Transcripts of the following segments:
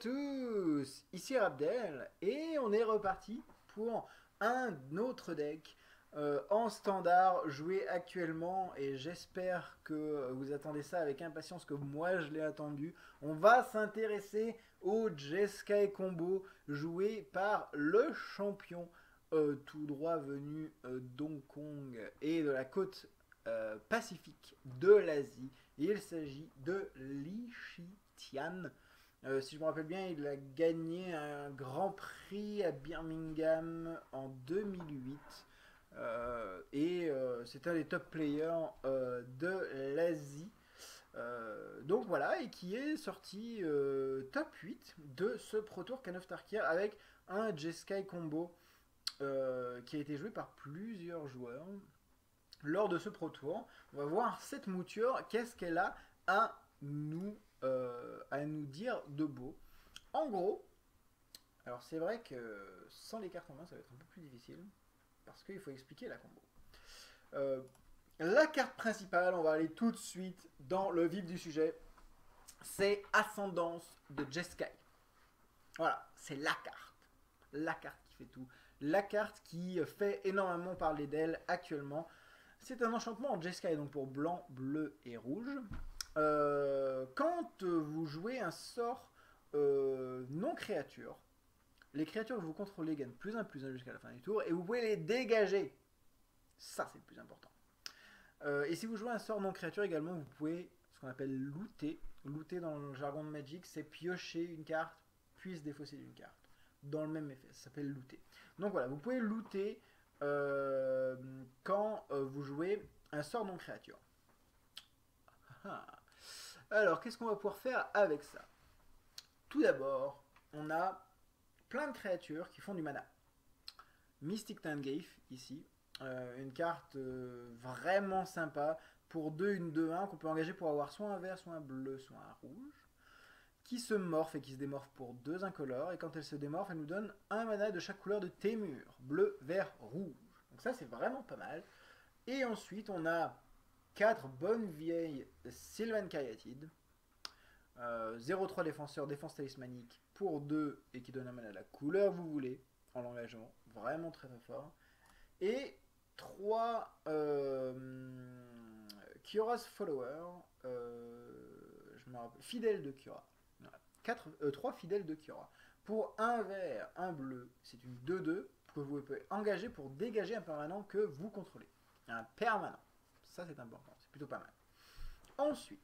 tous, ici Rabdel et on est reparti pour un autre deck en standard joué actuellement et j'espère que vous attendez ça avec impatience que moi je l'ai attendu. On va s'intéresser au Jeskai combo joué par le champion tout droit venu d'Hong Kong et de la côte pacifique de l'Asie. Il s'agit de Li Tian. Si je me rappelle bien, il a gagné un grand prix à Birmingham en 2008. C'est un des top players de l'Asie. Donc voilà, et qui est sorti top 8 de ce Pro Tour Can of Tarkir avec un Jeskai combo qui a été joué par plusieurs joueurs lors de ce Pro Tour. On va voir cette mouture, qu'est-ce qu'elle a à nous dire de beau. En gros, alors c'est vrai que sans les cartes en main, ça va être un peu plus difficile, parce qu'il faut expliquer la combo. La carte principale, on va aller tout de suite dans le vif du sujet, c'est Ascendance de Jeskai. Voilà, c'est la carte qui fait tout, la carte qui fait énormément parler d'elle actuellement. C'est un enchantement en Jeskai, donc pour blanc, bleu et rouge. Quand vous jouez un sort non créature, les créatures que vous contrôlez gagnent +1/+1 jusqu'à la fin du tour et vous pouvez les dégager. Ça, c'est le plus important. Et si vous jouez un sort non créature également, vous pouvez ce qu'on appelle looter. Looter dans le jargon de Magic, c'est piocher une carte, puis se défausser d'une carte. Dans le même effet, ça s'appelle looter. Donc voilà, vous pouvez looter quand vous jouez un sort non créature. Alors, qu'est-ce qu'on va pouvoir faire avec ça? Tout d'abord, on a plein de créatures qui font du mana. Mystic Tangaif, ici, une carte vraiment sympa, pour 2, une 2-1, qu'on peut engager pour avoir soit un vert, soit un bleu, soit un rouge, qui se morphe et qui se démorphe pour 2 incolores, et quand elle se démorphe, elle nous donne un mana de chaque couleur de Témur, bleu, vert, rouge. Donc ça, c'est vraiment pas mal. Et ensuite, on a 4 bonnes vieilles Sylvan Caryatid, 0-3 défenseur, défense talismanique pour 2 et qui donne un mana de la couleur que vous voulez en l'engageant, vraiment très très fort. Et 3 Kiora's Follower, je me rappelle, fidèle de Kiora. 3 fidèles de Kiora. Pour un vert, un bleu, c'est une 2-2 que vous pouvez engager pour dégager un permanent que vous contrôlez. Un permanent. Ça, c'est important. C'est plutôt pas mal. Ensuite,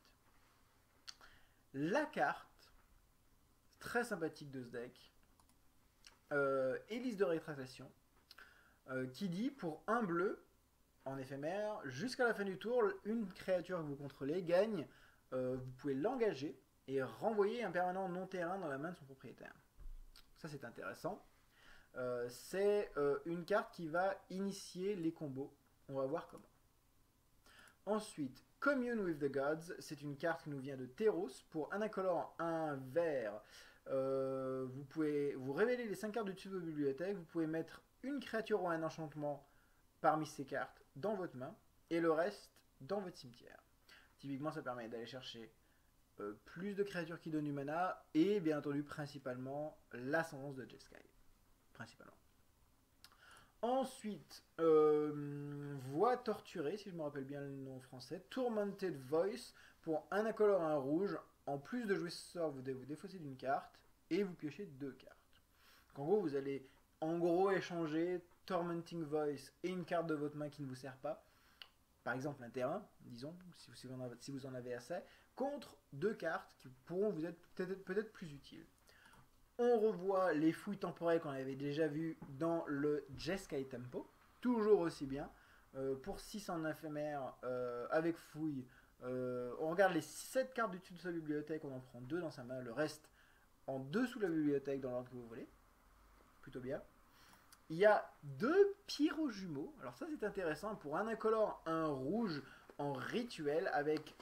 la carte très sympathique de ce deck, Hélice de rétractation, qui dit pour un bleu, en éphémère, jusqu'à la fin du tour, une créature que vous contrôlez gagne, vous pouvez l'engager et renvoyer un permanent non terrain dans la main de son propriétaire. Ça, c'est intéressant. C'est une carte qui va initier les combos. On va voir comment. Ensuite, Commune with the Gods, c'est une carte qui nous vient de Theros. Pour un incolore, un vert, vous pouvez vous révéler les 5 cartes du dessus de votre bibliothèque. Vous pouvez mettre une créature ou un enchantement parmi ces cartes dans votre main et le reste dans votre cimetière. Typiquement, ça permet d'aller chercher plus de créatures qui donnent du mana et bien entendu principalement l'ascendance de Jeskai. Principalement. Ensuite, Voix torturée, si je me rappelle bien le nom français, Tormented Voice, pour un incolore et un rouge, en plus de jouer ce sort, vous devez vous défausser d'une carte, et vous piochez 2 cartes. Donc, en gros, vous allez échanger Tormenting Voice et une carte de votre main qui ne vous sert pas, par exemple un terrain, disons, si vous en avez assez, contre 2 cartes qui pourront vous être peut-être plus utiles. On revoit les fouilles temporelles qu'on avait déjà vues dans le Jeskai Tempo, toujours aussi bien. Pour 6 en éphémère avec fouille, on regarde les 7 cartes du dessus de sa bibliothèque, on en prend 2 dans sa main, le reste en dessous de la bibliothèque dans l'ordre que vous voulez. Plutôt bien. Il y a 2 pyro-jumeaux, alors ça c'est intéressant, pour un incolore, un rouge en rituel avec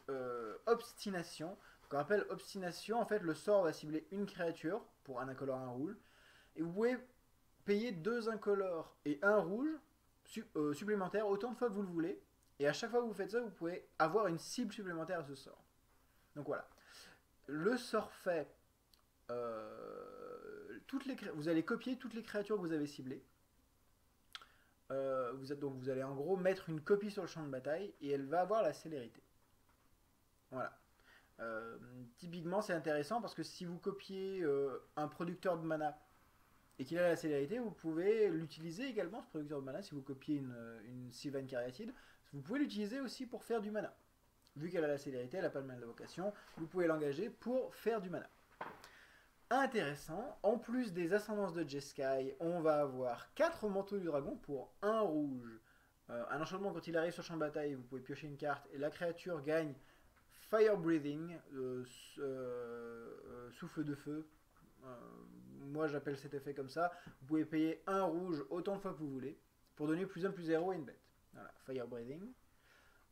obstination. Qu'on appelle obstination, en fait le sort va cibler une créature pour un incolore, un rouge, et vous pouvez payer 2 incolores et un rouge supplémentaire autant de fois que vous le voulez, et à chaque fois que vous faites ça, vous pouvez avoir une cible supplémentaire à ce sort. Donc voilà. Le sort fait vous allez copier toutes les créatures que vous avez ciblées. Donc vous allez en gros mettre une copie sur le champ de bataille et elle va avoir la célérité. Voilà. Typiquement c'est intéressant parce que si vous copiez un producteur de mana et qu'il a la célérité, vous pouvez l'utiliser également, ce producteur de mana. Si vous copiez une Sylvan Caryatide, vous pouvez l'utiliser aussi pour faire du mana. Vu qu'elle a la célérité, elle n'a pas le mana d'invocation, vous pouvez l'engager pour faire du mana. Intéressant, en plus des ascendances de Jeskai, on va avoir 4 manteaux du dragon pour 1 rouge. Un enchantement, quand il arrive sur le champ de bataille, vous pouvez piocher une carte et la créature gagne Fire Breathing, souffle de feu. Moi j'appelle cet effet comme ça. Vous pouvez payer 1 rouge autant de fois que vous voulez pour donner plus 1 plus 0 à une bête. Voilà, Fire Breathing.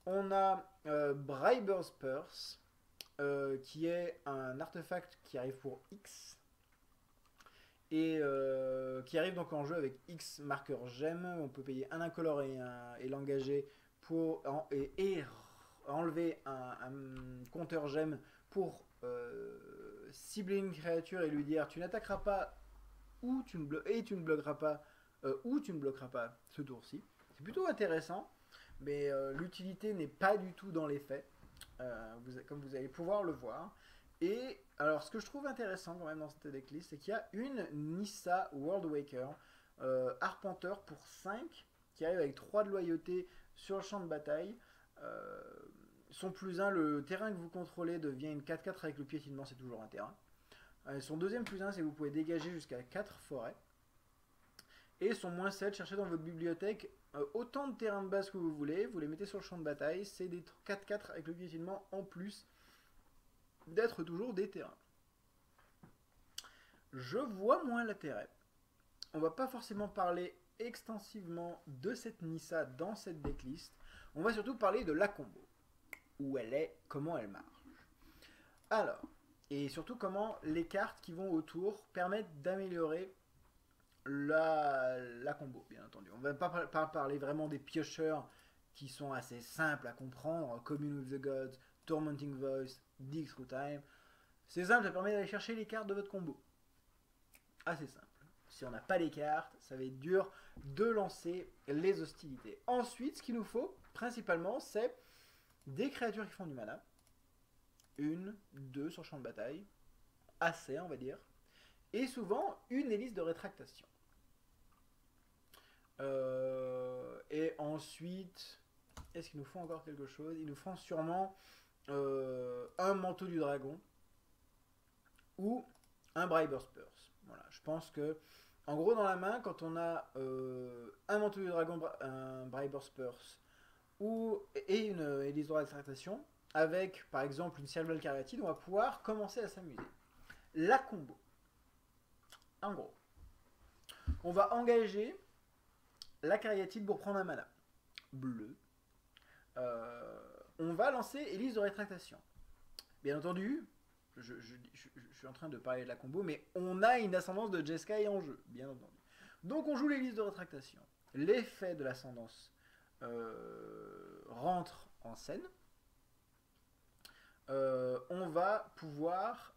On a Briber's Purse, qui est un artefact qui arrive pour X et qui arrive donc en jeu avec X marqueur gemme. On peut payer un incolore et l'engager pour enlever un compteur gemme pour cibler une créature et lui dire tu n'attaqueras pas ou tu ne bloqueras pas ou tu ne bloqueras pas ce tour-ci. C'est plutôt intéressant, mais l'utilité n'est pas du tout dans les faits. Comme vous allez pouvoir le voir. Et alors ce que je trouve intéressant quand même dans cette decklist, c'est qu'il y a une Nissa Worldwaker Arpenteur pour 5 qui arrive avec 3 de loyauté sur le champ de bataille. Son plus 1, le terrain que vous contrôlez devient une 4-4 avec le piétinement, c'est toujours un terrain. Son deuxième plus 1, c'est que vous pouvez dégager jusqu'à 4 forêts. Et son moins 7, cherchez dans votre bibliothèque autant de terrains de base que vous voulez, vous les mettez sur le champ de bataille, c'est des 4-4 avec le piétinement en plus d'être toujours des terrains. Je vois moins l'intérêt. On va pas forcément parler extensivement de cette Nissa dans cette decklist. On va surtout parler de la combo. Où elle est, comment elle marche. Alors, et surtout comment les cartes qui vont autour permettent d'améliorer la combo, bien entendu. On va pas parler vraiment des piocheurs qui sont assez simples à comprendre, Commune with the Gods, Tormenting Voice, Dig Through Time. C'est simple, ça permet d'aller chercher les cartes de votre combo. Assez simple. Si on n'a pas les cartes, ça va être dur de lancer les hostilités. Ensuite, ce qu'il nous faut, principalement, c'est des créatures qui font du mana. 1, 2 sur champ de bataille. Assez, on va dire. Et souvent, une hélice de rétractation. Et ensuite, est-ce qu'il nous faut encore quelque chose? Il nous faut sûrement un manteau du dragon ou un Briber's Purse. Voilà, je pense que, en gros, dans la main, quand on a un manteau du dragon, un Briber's Purse et une hélice de rétractation, avec par exemple une Sylvan Caryatide, on va pouvoir commencer à s'amuser. La combo. En gros, on va engager la Caryatide pour prendre un mana bleu. On va lancer hélice de rétractation. Bien entendu, je suis en train de parler de la combo, mais on a une ascendance de Jeskai en jeu, bien entendu. Donc on joue l'hélice de rétractation. L'effet de l'ascendance rentre en scène. On va pouvoir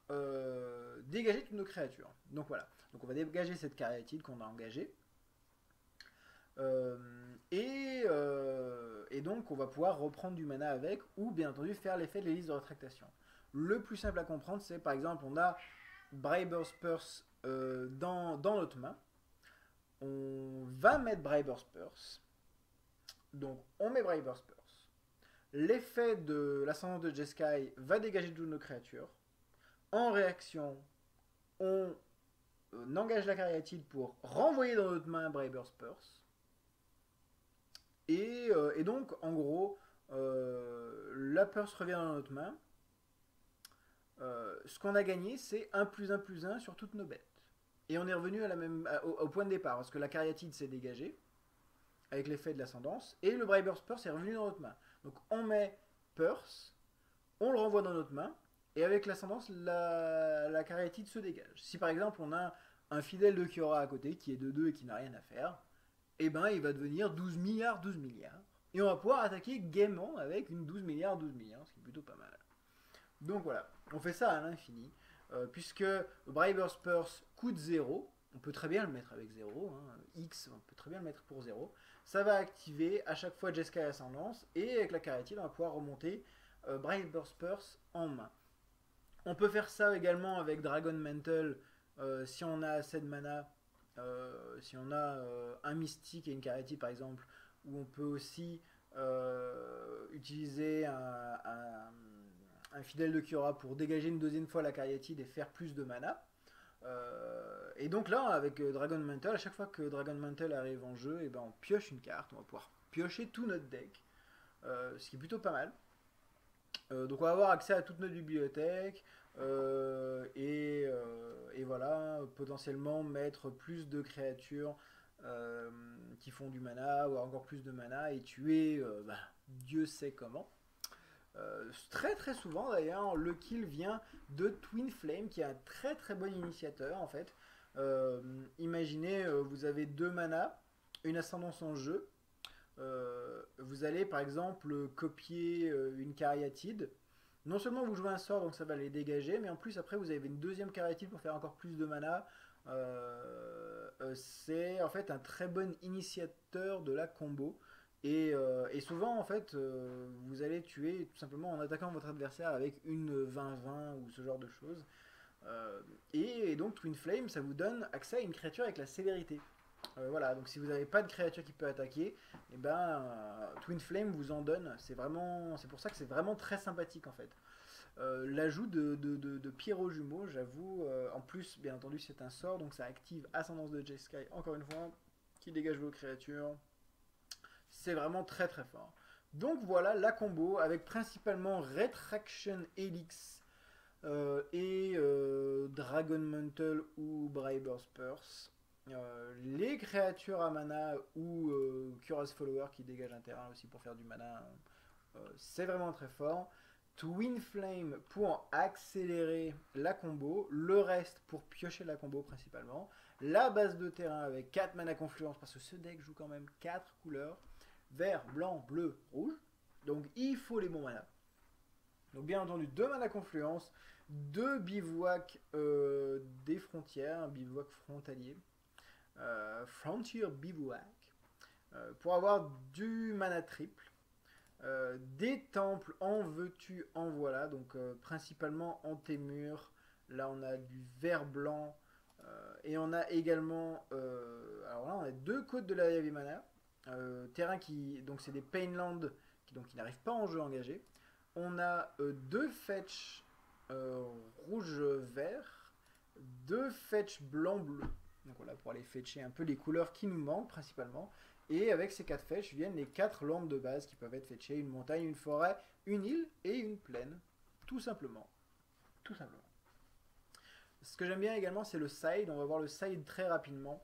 dégager toutes nos créatures. Donc voilà. Donc on va dégager cette Caryatide qu'on a engagée. Et donc on va pouvoir reprendre du mana avec, ou bien entendu faire l'effet de l'hélice de rétractation. Le plus simple à comprendre, c'est par exemple on a Briber's Purse dans notre main. On va mettre Briber's Purse. Donc on met Briber's Purse. L'effet de l'ascendant de Jeskai va dégager toutes nos créatures. En réaction, on engage la Caryatide pour renvoyer dans notre main Briber's Purse. Et donc, en gros, la Purse revient dans notre main. Ce qu'on a gagné, c'est 1 plus 1 plus 1 sur toutes nos bêtes. Et on est revenu au point de départ, parce que la Caryatide s'est dégagée, avec l'effet de l'ascendance, et le Briber's Purse est revenu dans notre main. Donc on met Purse, on le renvoie dans notre main, et avec l'ascendance, la Caryatide se dégage. Si par exemple on a un fidèle de Kiora à côté, qui est de 2 et qui n'a rien à faire, et ben il va devenir 12 milliards, 12 milliards. Et on va pouvoir attaquer gaiement avec une 12 milliards, 12 milliards, ce qui est plutôt pas mal. Donc voilà, on fait ça à l'infini. puisque Briber's Purse coûte 0, on peut très bien le mettre avec 0, hein, X, on peut très bien le mettre pour 0, ça va activer à chaque fois Jeskai Ascendance, et avec la Caryatide, on va pouvoir remonter Briber's Purse en main. On peut faire ça également avec Dragon Mantle, si on a assez de mana, si on a un mystique et une Caryatide par exemple, ou on peut aussi utiliser un fidèle de Cura pour dégager une deuxième fois la Caryatide et faire plus de mana. Et donc là, avec Dragon Mantle, à chaque fois que Dragon Mantle arrive en jeu, et ben on pioche une carte, on va pouvoir piocher tout notre deck, ce qui est plutôt pas mal. Donc on va avoir accès à toute notre bibliothèque, et voilà, potentiellement mettre plus de créatures qui font du mana, ou encore plus de mana, et tuer Dieu sait comment. Très très souvent d'ailleurs, le kill vient de Twin Flame, qui est un très très bon initiateur en fait. Imaginez, vous avez 2 mana, une ascendance en jeu. Vous allez par exemple copier une Caryatide. Non seulement vous jouez un sort, donc ça va les dégager, mais en plus après vous avez une deuxième Caryatide pour faire encore plus de mana. C'est en fait un très bon initiateur de la combo. Et souvent, en fait, vous allez tuer tout simplement en attaquant votre adversaire avec une 20-20 ou ce genre de choses. Et donc, Twin Flame, ça vous donne accès à une créature avec la célérité. Voilà, donc si vous n'avez pas de créature qui peut attaquer, et ben, Twin Flame vous en donne. C'est pour ça que c'est vraiment très sympathique en fait. L'ajout de Pierrot Jumeau, j'avoue, en plus, bien entendu, c'est un sort, donc ça active Ascendance de Jeskai, encore une fois, qui dégage vos créatures. C'est vraiment très très fort. Donc voilà la combo avec principalement Retraction Helix et Dragon Mantle ou Briber's Purse. Les créatures à mana ou Curious Follower qui dégagent un terrain aussi pour faire du mana, c'est vraiment très fort. Twin Flame pour accélérer la combo, le reste pour piocher la combo principalement. La base de terrain avec 4 mana confluence, parce que ce deck joue quand même 4 couleurs. Vert, blanc, bleu, rouge. Donc il faut les bons mana. Donc bien entendu, 2 mana confluence, 2 bivouacs des frontières, un bivouac frontalier. Frontier Bivouac. Pour avoir du mana triple. Des temples en veux-tu, en voilà. Donc principalement en Témur. Là on a du vert blanc. Et on a également... alors là on a 2 côtes de la Yavimana. Terrain qui... Donc c'est des Painland qui n'arrivent pas en jeu engagé. On a 2 fetch rouge-vert. 2 fetch blanc-bleu. Donc voilà, pour aller fetcher un peu les couleurs qui nous manquent principalement. Et avec ces 4 fetch viennent les 4 landes de base qui peuvent être fetchées. Une montagne, une forêt, une île et une plaine. Tout simplement. Tout simplement. Ce que j'aime bien également, c'est le side. On va voir le side très rapidement.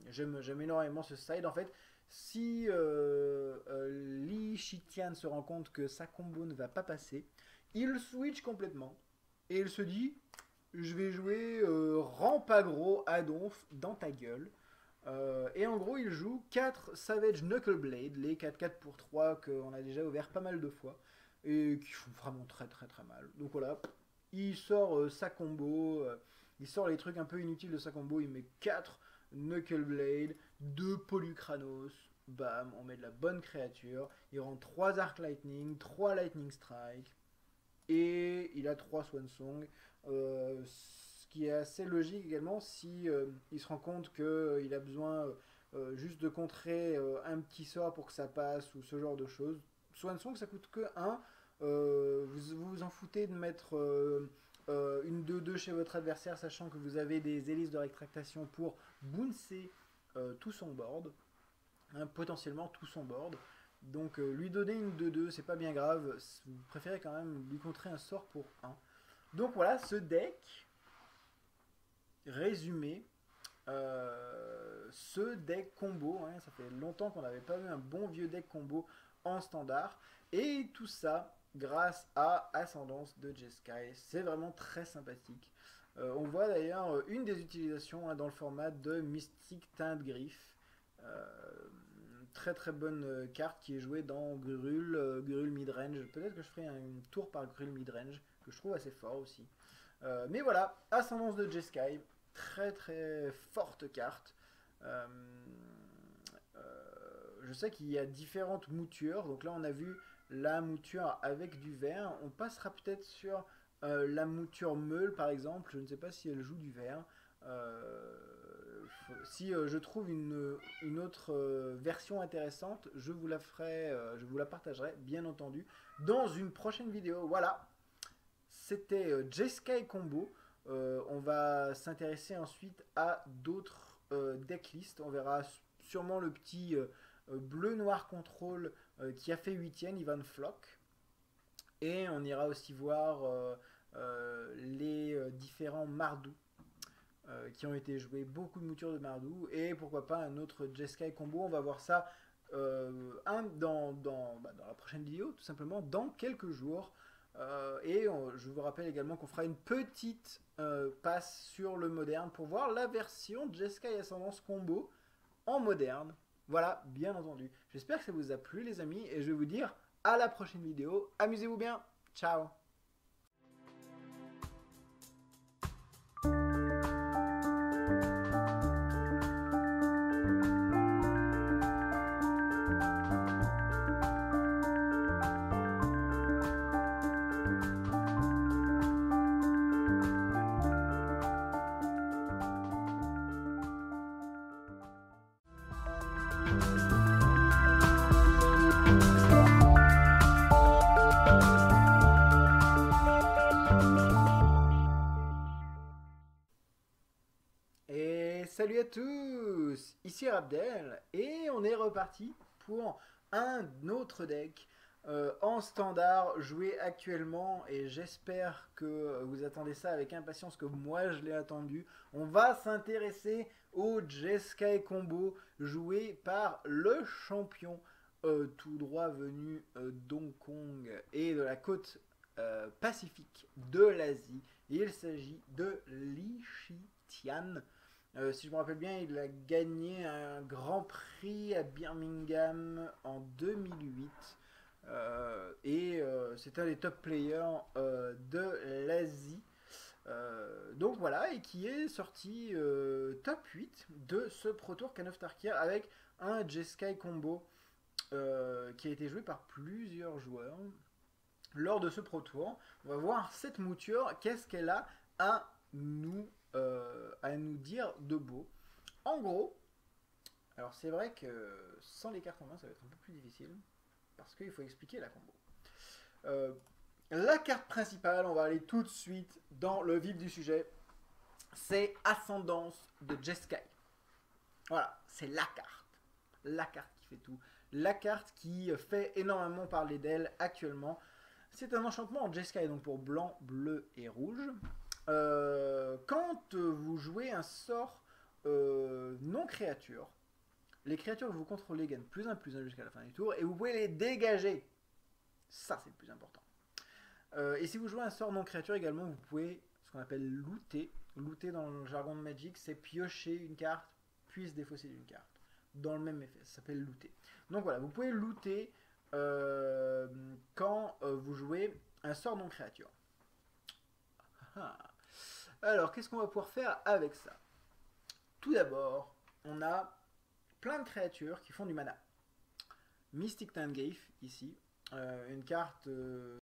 J'aime énormément ce side. En fait, si Li Shitian se rend compte que sa combo ne va pas passer, il switch complètement. Et il se dit, je vais jouer Rampagro à donf dans ta gueule. Et en gros, il joue 4 Savage Knuckleblade, les 4-4 pour 3 qu'on a déjà ouvert pas mal de fois. Et qui font vraiment très très très mal. Donc voilà, il sort sa combo, il sort les trucs un peu inutiles de sa combo, il met 4 Knuckleblade, 2 Polukranos, bam, on met de la bonne créature, il rend 3 Arc Lightning, 3 Lightning Strike, et il a 3 Swansong, ce qui est assez logique également si il se rend compte qu'il a besoin juste de contrer un petit sort pour que ça passe, ou ce genre de choses. Swansong ça coûte que 1, vous vous en foutez de mettre une 2-2 chez votre adversaire, sachant que vous avez des hélices de rétractation pour bouncer tout son board, hein, potentiellement tout son board. Donc lui donner une 2-2, c'est pas bien grave, vous préférez quand même lui contrer un sort pour 1. Donc voilà, ce deck, résumé, ce deck combo, hein, ça fait longtemps qu'on n'avait pas eu un bon vieux deck combo en standard, et tout ça grâce à Ascendance de Jeskai. C'est vraiment très sympathique. On voit d'ailleurs une des utilisations, hein, dans le format de Mystique Teinte Griffe. Très très bonne carte qui est jouée dans Grul, Grul Midrange. Peut-être que je ferai un tour par Grul Midrange que je trouve assez fort aussi. Mais voilà, Ascendance de Jeskai, très très forte carte. Euh, je sais qu'il y a différentes moutures, donc là on a vu la mouture avec du vert. On passera peut-être sur la mouture meule par exemple, je ne sais pas si elle joue du vert. Si je trouve une autre version intéressante, je vous la ferai, je vous la partagerai bien entendu dans une prochaine vidéo. Voilà, c'était Jeskai Combo. On va s'intéresser ensuite à d'autres decklists. On verra sûrement le petit bleu-noir contrôle qui a fait 8ème, Ivan Flock. Et on ira aussi voir les différents Mardou qui ont été joués, beaucoup de moutures de Mardou, et pourquoi pas un autre Jeskai combo. On va voir ça dans la prochaine vidéo, tout simplement, dans quelques jours. Je vous rappelle également qu'on fera une petite passe sur le moderne pour voir la version Jeskai Ascendance combo en moderne. Voilà, bien entendu. J'espère que ça vous a plu les amis, et je vais vous dire à la prochaine vidéo. Amusez-vous bien, ciao. Et salut à tous, ici Rabdel, et on est reparti pour un autre deck en standard joué actuellement, et j'espère que vous attendez ça avec impatience, que moi je l'ai attendu. On va s'intéresser au Jeskai Combo joué par le champion tout droit venu d'Hong Kong et de la côte pacifique de l'Asie. Il s'agit de Li Shitian. Si je me rappelle bien, il a gagné un grand prix à Birmingham en 2008. C'est un des top players de l'Asie. Donc voilà, et qui est sorti top 8 de ce Pro Tour Can of Tarkir avec un Jeskai combo qui a été joué par plusieurs joueurs lors de ce Pro Tour. On va voir cette mouture, qu'est-ce qu'elle a à nous dire de beau. En gros, alors c'est vrai que sans les cartes en main ça va être un peu plus difficile parce qu'il faut expliquer la combo. La carte principale, on va aller tout de suite dans le vif du sujet, c'est Ascendance de Jeskai. Voilà, c'est la carte qui fait tout, la carte qui fait énormément parler d'elle actuellement. C'est un enchantement en Jeskai, donc pour blanc, bleu et rouge. Quand vous jouez un sort non créature, les créatures que vous contrôlez gagnent +1/+1 jusqu'à la fin du tour et vous pouvez les dégager. Ça, c'est le plus important. Et si vous jouez un sort non créature également, vous pouvez ce qu'on appelle looter. Looter dans le jargon de Magic, c'est piocher une carte, puis se défausser d'une carte. Dans le même effet, ça s'appelle looter. Donc voilà, vous pouvez looter quand vous jouez un sort non créature. Alors, qu'est-ce qu'on va pouvoir faire avec ça? Tout d'abord, on a plein de créatures qui font du mana. Mystic Tangaif, ici, une carte